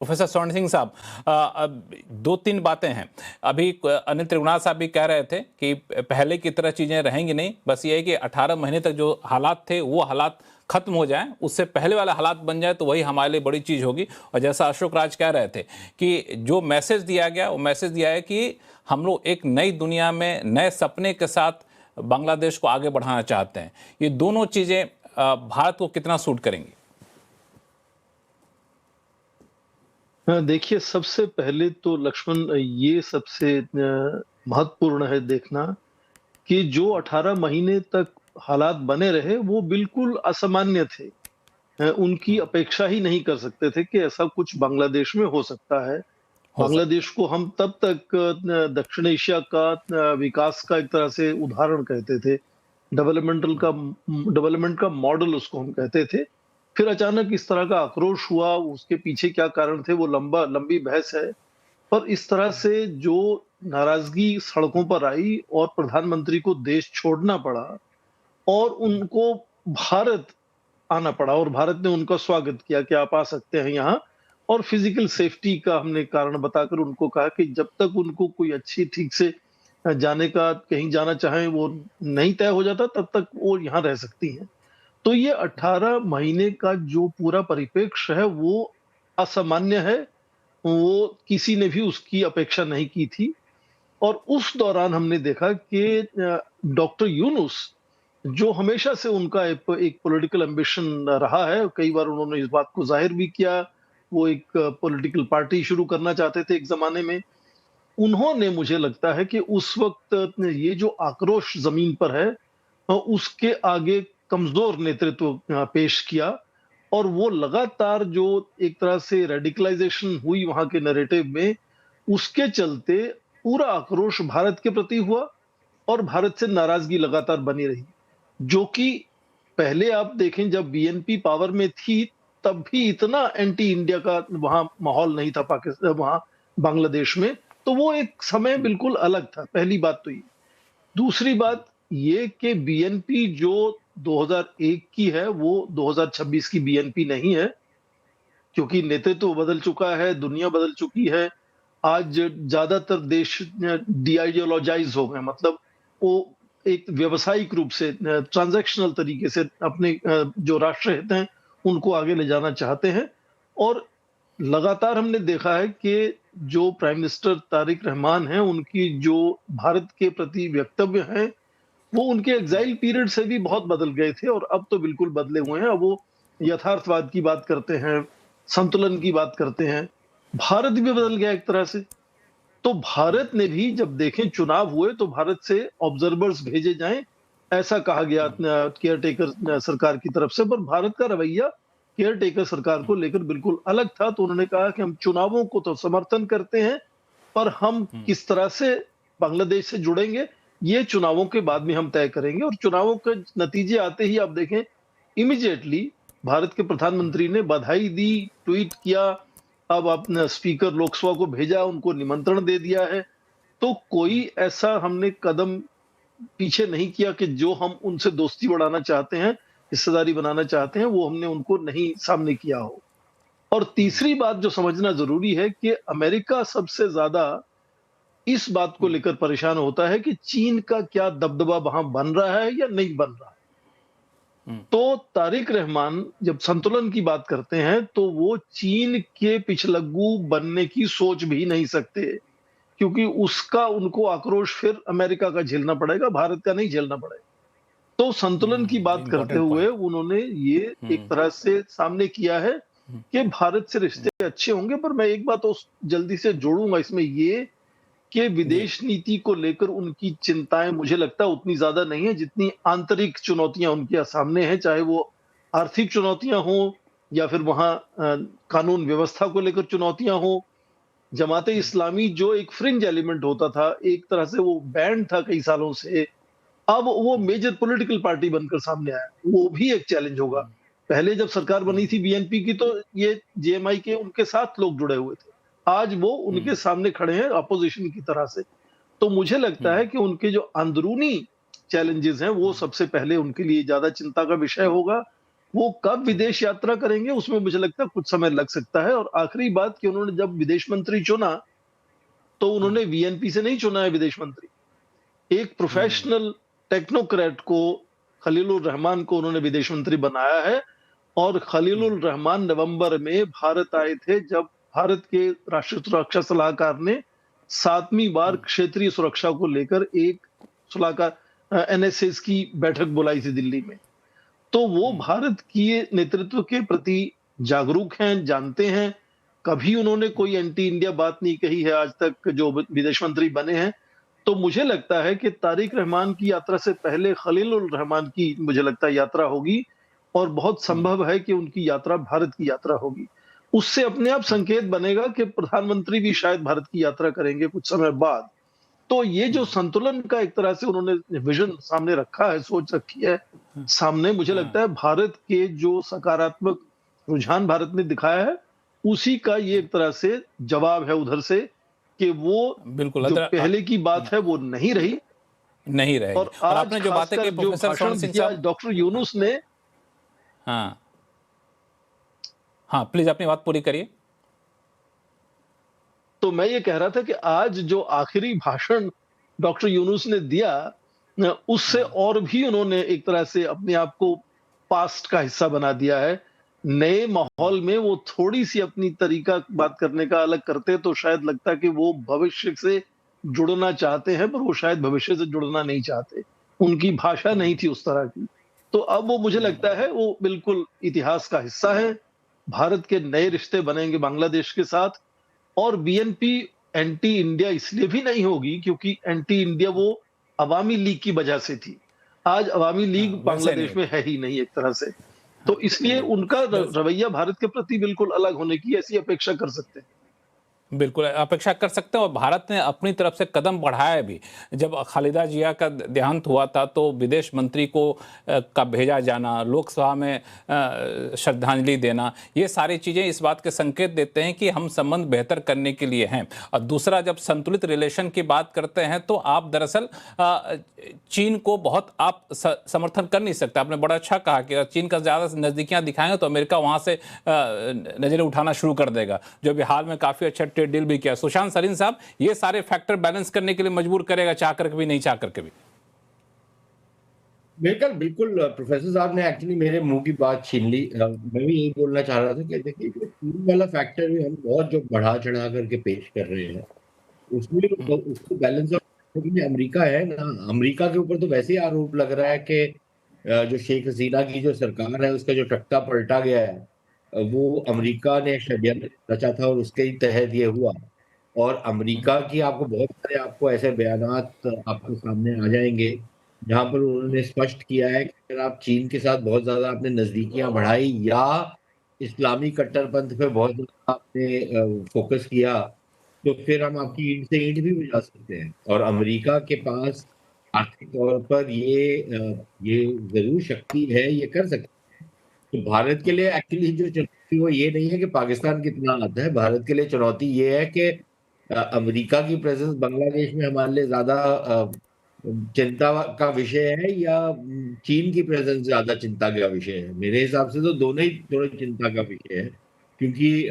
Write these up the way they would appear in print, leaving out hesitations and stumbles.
Professor स्वर्ण सिंह साहब, अब दो तीन बातें हैं। अभी अनिल त्रिगुणाथ साहब भी कह रहे थे कि पहले की तरह चीजें रहेंगी नहीं, बस ये है कि 18 महीने तक जो हालात थे वो हालात खत्म हो जाएं, उससे पहले वाला हालात बन जाए तो वही हमारे लिए बड़ी चीज होगी। और जैसा अशोक राज कह रहे थे कि जो मैसेज दिया गया, वो मैसेज दिया है कि हम लोग एक नई दुनिया में नए सपने के साथ बांग्लादेश को आगे बढ़ाना चाहते हैं। ये दोनों चीजें भारत को कितना सूट करेंगी? देखिए, सबसे पहले तो लक्ष्मण, ये सबसे महत्वपूर्ण है देखना कि जो 18 महीने तक हालात बने रहे वो बिल्कुल असामान्य थे। उनकी अपेक्षा ही नहीं कर सकते थे कि ऐसा कुछ बांग्लादेश में हो सकता है। हो सकता बांग्लादेश को हम तब तक दक्षिण एशिया का विकास का एक तरह से उदाहरण कहते थे। डेवलपमेंट का मॉडल उसको हम कहते थे। फिर अचानक इस तरह का आक्रोश हुआ, उसके पीछे क्या कारण थे वो लंबी बहस है। पर इस तरह से जो नाराजगी सड़कों पर आई और प्रधानमंत्री को देश छोड़ना पड़ा और उनको भारत आना पड़ा और भारत ने उनका स्वागत किया कि आप आ सकते हैं यहाँ। और फिजिकल सेफ्टी का हमने कारण बताकर उनको कहा कि जब तक उनको कोई अच्छी ठीक से जाने का, कहीं जाना चाहे वो नहीं तय हो जाता, तब तक वो यहाँ रह सकती हैं। तो ये 18 महीने का जो पूरा परिप्रेक्ष्य है वो असामान्य है। वो किसी ने भी उसकी अपेक्षा नहीं की थी। और उस दौरान हमने देखा कि डॉक्टर यूनुस, जो हमेशा से उनका एक पॉलिटिकल एम्बिशन रहा है, कई बार उन्होंने इस बात को जाहिर भी किया। वो एक पॉलिटिकल पार्टी शुरू करना चाहते थे एक जमाने में। उन्होंने, मुझे लगता है कि उस वक्त ये जो आक्रोश जमीन पर है, उसके आगे कमजोर नेतृत्व पेश किया। और वो लगातार जो एक तरह से रेडिकलाइजेशन हुई वहां के नैरेटिव में, उसके चलते पूरा आक्रोश भारत के प्रति हुआ और भारत से नाराजगी लगातार बनी रही। जो कि पहले आप देखें, जब बीएनपी पावर में थी, तब भी इतना एंटी इंडिया का वहां माहौल नहीं था पाकिस्तान, वहां बांग्लादेश में। तो वो एक समय बिल्कुल अलग था। पहली बात तो ये। दूसरी बात ये कि बीएनपी जो 2001 की है वो 2026 की बीएनपी नहीं है, क्योंकि नेतृत्व बदल चुका है, दुनिया बदल चुकी है। आज ज्यादातर देश डीआइडियोलॉजाइज हो गए, मतलब वो एक व्यावसायिक रूप से, ट्रांजैक्शनल तरीके से अपने जो राष्ट्र हित हैं उनको आगे ले जाना चाहते हैं। और लगातार हमने देखा है कि जो प्राइम मिनिस्टर तारिक रहमान हैं, उनकी जो भारत के प्रति वक्तव्य हैं, वो उनके एग्जाइल पीरियड से भी बहुत बदल गए थे और अब तो बिल्कुल बदले हुए हैं। अब वो यथार्थवाद की बात करते हैं, संतुलन की बात करते हैं। भारत भी बदल गया एक तरह से। तो भारत ने भी, जब देखें चुनाव हुए तो भारत से ऑब्जर्वर्स भेजे जाएं, ऐसा कहा गया केयर टेकर सरकार की तरफ से। पर भारत का रवैया केयर टेकर सरकार को लेकर बिल्कुल अलग था। तो उन्होंने कहा कि हम चुनावों को तो समर्थन करते हैं, पर हम किस तरह से बांग्लादेश से जुड़ेंगे ये चुनावों के बाद में हम तय करेंगे। और चुनावों के नतीजे आते ही आप देखें, इमीडिएटली भारत के प्रधानमंत्री ने बधाई दी, ट्वीट किया। अब अपने स्पीकर लोकसभा को भेजा, उनको निमंत्रण दे दिया है। तो कोई ऐसा हमने कदम पीछे नहीं किया कि जो हम उनसे दोस्ती बढ़ाना चाहते हैं, हिस्सेदारी बनाना चाहते हैं, वो हमने उनको नहीं सामने किया हो। और तीसरी बात जो समझना जरूरी है कि अमेरिका सबसे ज्यादा इस बात को लेकर परेशान होता है कि चीन का क्या दबदबा वहां बन रहा है या नहीं बन रहा है। तो तारिक रहमान जब संतुलन की बात करते हैं तो वो चीन के पिछलग्गू बनने की सोच भी नहीं सकते, क्योंकि उसका उनको आक्रोश फिर अमेरिका का झेलना पड़ेगा, भारत का नहीं झेलना पड़ेगा। तो संतुलन की बात करते इंपॉर्टेंट हुए पॉइंट। उन्होंने ये एक तरह से सामने किया है कि भारत से रिश्ते अच्छे होंगे। पर मैं एक बात उस जल्दी से जोड़ूंगा इसमें, ये कि जी। विदेश नीति को लेकर उनकी चिंताएं मुझे लगता है उतनी ज्यादा नहीं है जितनी आंतरिक चुनौतियां उनके सामने हैं, चाहे वो आर्थिक चुनौतियां हो या फिर वहां कानून व्यवस्था को लेकर चुनौतियां हो। जमाते इस्लामी जो एक फ्रिंज एलिमेंट होता था, एक तरह से वो बैंड था कई सालों से, अब वो मेजर पॉलिटिकल पार्टी बनकर सामने आया। वो भी एक चैलेंज होगा। पहले जब सरकार बनी थी बीएनपी की, तो ये जेएमआई के उनके साथ लोग जुड़े हुए थे। आज वो उनके सामने खड़े हैं अपोजिशन की तरह से। तो मुझे लगता है कि उनके जो अंदरूनी चैलेंजेस हैं वो सबसे पहले उनके लिए ज्यादा चिंता का विषय होगा। वो कब विदेश यात्रा करेंगे उसमें मुझे लगता है कुछ समय लग सकता है। और आखिरी बात कि उन्होंने जब विदेश मंत्री चुना तो उन्होंने वीएनपी से नहीं चुना है विदेश मंत्री, एक प्रोफेशनल टेक्नोक्रेट को, खलीलुर रहमान को उन्होंने विदेश मंत्री बनाया है। और खलीलुर रहमान नवंबर में भारत आए थे जब भारत के राष्ट्रीय सुरक्षा सलाहकार ने 7वीं बार क्षेत्रीय सुरक्षा को लेकर एक सलाहकार एनएसएस की बैठक बुलाई थी दिल्ली में। तो वो भारत के नेतृत्व के प्रति जागरूक हैं, जानते हैं। कभी उन्होंने कोई एंटी इंडिया बात नहीं कही है आज तक जो विदेश मंत्री बने हैं। तो मुझे लगता है कि तारिक रहमान की यात्रा से पहले खलीलुर रहमान की मुझे लगता है यात्रा होगी और बहुत संभव है कि उनकी यात्रा भारत की यात्रा होगी। उससे अपने आप संकेत बनेगा कि प्रधानमंत्री भी शायद भारत की यात्रा करेंगे कुछ समय बाद। तो ये जो संतुलन का एक तरह से उन्होंने विजन सामने रखा है, सोच रखी है सामने, मुझे लगता है भारत के जो सकारात्मक रुझान भारत ने दिखाया है, उसी का ये एक तरह से जवाब है उधर से कि वो बिल्कुल जो पहले की बात है वो नहीं रही। नहीं रहेगी। और और आज आपने जो बातें की खासकर जो प्रोफेसर स्वर्ण भाषण सिंह दिया साहब, डॉक्टर यूनुस ने, हाँ हाँ प्लीज अपनी बात पूरी करिए। तो मैं ये कह रहा था कि आज जो आखिरी भाषण डॉक्टर यूनुस ने दिया, उससे और भी उन्होंने एक तरह से अपने आप को पास्ट का हिस्सा बना दिया है। नए माहौल में वो थोड़ी-सी अपनी तरीका बात करने का अलग करते तो शायद लगता कि वो भविष्य से जुड़ना चाहते हैं, पर वो शायद भविष्य से जुड़ना नहीं चाहते। उनकी भाषा नहीं थी उस तरह की। तो अब वो मुझे लगता है वो बिल्कुल इतिहास का हिस्सा है। भारत के नए रिश्ते बनेंगे बांग्लादेश के साथ। और बीएनपी एंटी इंडिया इसलिए भी नहीं होगी क्योंकि एंटी इंडिया वो अवामी लीग की वजह से थी। आज अवामी लीग वैसे नहीं बांग्लादेश में है ही नहीं एक तरह से। तो इसलिए उनका होगी। रवैया भारत के प्रति बिल्कुल अलग होने की ऐसी अपेक्षा कर सकते हैं। बिल्कुल अपेक्षा कर सकते हैं और भारत ने अपनी तरफ से कदम बढ़ाया भी। जब खालिदा जिया का देहांत हुआ था तो विदेश मंत्री को का भेजा जाना, लोकसभा में श्रद्धांजलि देना, ये सारी चीज़ें इस बात के संकेत देते हैं कि हम संबंध बेहतर करने के लिए हैं। और दूसरा, जब संतुलित रिलेशन की बात करते हैं तो आप दरअसल चीन को बहुत आप समर्थन कर नहीं सकते। आपने बड़ा अच्छा कहा कि चीन का ज़्यादा नज़दीकियाँ दिखाएंगे तो अमेरिका वहाँ से नज़रें उठाना शुरू कर देगा, जो भी हाल में काफ़ी अच्छा ट्रेड डील भी किया। सुशांत सरीन साहब, ये सारे फैक्टर बैलेंस करने के लिए मजबूर करेगा, चाह करके भी नहीं चाह करके भी। बिल्कुल बिल्कुल प्रोफेसर साहब ने एक्चुअली मेरे मुंह की बात छीन ली। मैं भी यही बोलना चाह रहा था कि देखिए ये चीन वाला फैक्टर भी हम बहुत जो बढ़ा चढ़ा करके पेश कर रहे हैं, उसमें उसको बैलेंस ऑफ अमेरिका है ना। अमेरिका के ऊपर तो वैसे ही आरोप लग रहा है कि जो शेख हसीना की जो सरकार है उसका जो तख्ता पलटा गया है, वो अमेरिका ने षड्यंत्र रचा था और उसके ही तहत ये हुआ। और अमेरिका की आपको बहुत सारे आपको ऐसे बयानात आपके सामने आ जाएंगे जहां पर उन्होंने स्पष्ट किया है कि अगर आप चीन के साथ बहुत ज्यादा आपने नजदीकियां बढ़ाई या इस्लामी कट्टरपंथ पे बहुत ज्यादा आपने फोकस किया तो फिर हम आपकी ईंट से ईंट भी बजा सकते हैं। और अमेरिका के पास आर्थिक तौर पर ये जरूर शक्ति है, ये कर सकते हैं। तो भारत के लिए एक्चुअली जो चुनौती वो ये नहीं है कि पाकिस्तान कितना आता है, भारत के लिए चुनौती ये है कि अमेरिका की प्रेजेंस बांग्लादेश में हमारे लिए ज्यादा चिंता का विषय है या चीन की प्रेजेंस ज्यादा चिंता का विषय है। मेरे हिसाब से तो दोनों ही थोड़े चिंता का विषय है, क्योंकि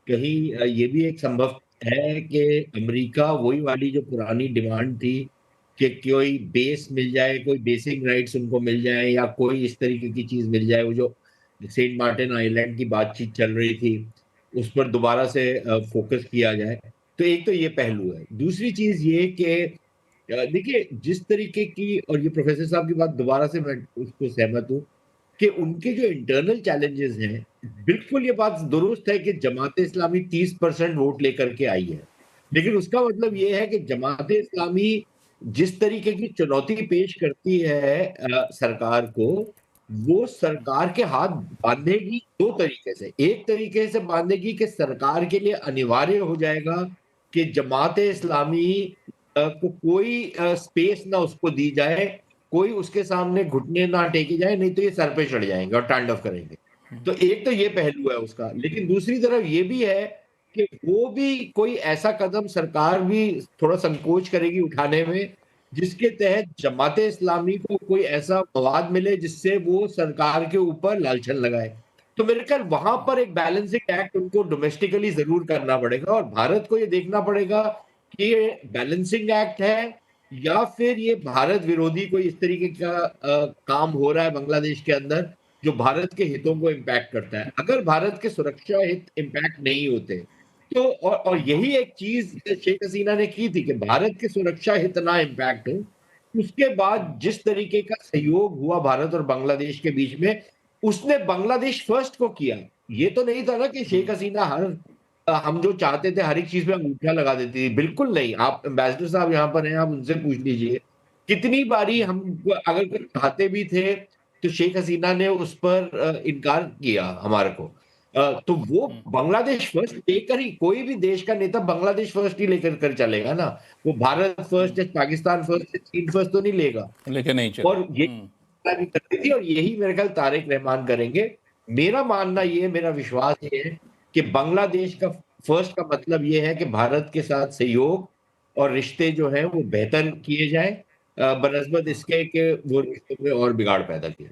कहीं ये भी एक संभव है कि अमेरिका वही वाली जो पुरानी डिमांड थी कि कोई बेस मिल जाए, कोई बेसिक राइट्स उनको मिल जाए या कोई इस तरीके की चीज मिल जाए, वो जो सेंट मार्टिन आइलैंड की बातचीत चल रही थी उस पर दोबारा से फोकस किया जाए। तो एक तो ये पहलू है। दूसरी चीज ये कि देखिए जिस तरीके की, और ये प्रोफेसर साहब की बात दोबारा से मैं उसको सहमत हूँ कि उनके जो इंटरनल चैलेंजेस हैं, बिल्कुल ये बात दुरुस्त है कि जमात इस्लामी 30% वोट लेकर के आई है, लेकिन उसका मतलब ये है कि जमात इस्लामी जिस तरीके की चुनौती पेश करती है सरकार को, वो सरकार के हाथ बांधेगी दो तरीके से। एक तरीके से बांधेगी कि सरकार के लिए अनिवार्य हो जाएगा कि जमात इस्लामी को कोई स्पेस ना उसको दी जाए, कोई उसके सामने घुटने ना टेके जाए, नहीं तो ये सर पे चढ़ जाएंगे और तांडव करेंगे। तो एक तो ये पहलू है उसका, लेकिन दूसरी तरफ ये भी है कि वो भी कोई ऐसा कदम सरकार भी थोड़ा संकोच करेगी उठाने में जिसके तहत जमाते इस्लामी को कोई ऐसा मवाद मिले जिससे वो सरकार के ऊपर लांछन लगाए। तो मेरे ख्याल वहां पर एक बैलेंसिंग एक्ट उनको डोमेस्टिकली जरूर करना पड़ेगा और भारत को ये देखना पड़ेगा कि ये बैलेंसिंग एक्ट है या फिर ये भारत विरोधी कोई इस तरीके का काम हो रहा है बांग्लादेश के अंदर जो भारत के हितों को इम्पैक्ट करता है। अगर भारत के सुरक्षा हित इम्पैक्ट नहीं होते तो और यही एक चीज शेख हसीना ने की थी कि भारत के सुरक्षा हित ना इम्पैक्ट हो। उसके बाद जिस तरीके का सहयोग हुआ भारत और बांग्लादेश के बीच में, उसने बांग्लादेश फर्स्ट को किया। ये तो नहीं था ना कि शेख हसीना हम जो चाहते थे हर एक चीज में अंगूठा लगा देती थी, बिल्कुल नहीं। आप एम्बेसडर साहब यहाँ पर हैं, आप उनसे पूछ लीजिए कितनी बारी हम अगर कुछ चाहते भी थे तो शेख हसीना ने उस पर इनकार किया हमारे को। तो वो बांग्लादेश फर्स्ट लेकर ही कोई भी देश का नेता बांग्लादेश फर्स्ट ही लेकर कर चलेगा ना। वो भारत फर्स्ट या पाकिस्तान फर्स्ट या चीन फर्स्ट तो नहीं लेगा। लेके नहीं चल और ये भी करती थी और यही मेरे ख्याल तारिक रहमान करेंगे। मेरा मानना ये, मेरा विश्वास ये है कि बांग्लादेश का फर्स्ट का मतलब ये है कि भारत के साथ सहयोग और रिश्ते जो हैं वो बेहतर किए जाएं बनस्बत इसके कि वो रिश्तों में और बिगाड़ पैदा किया।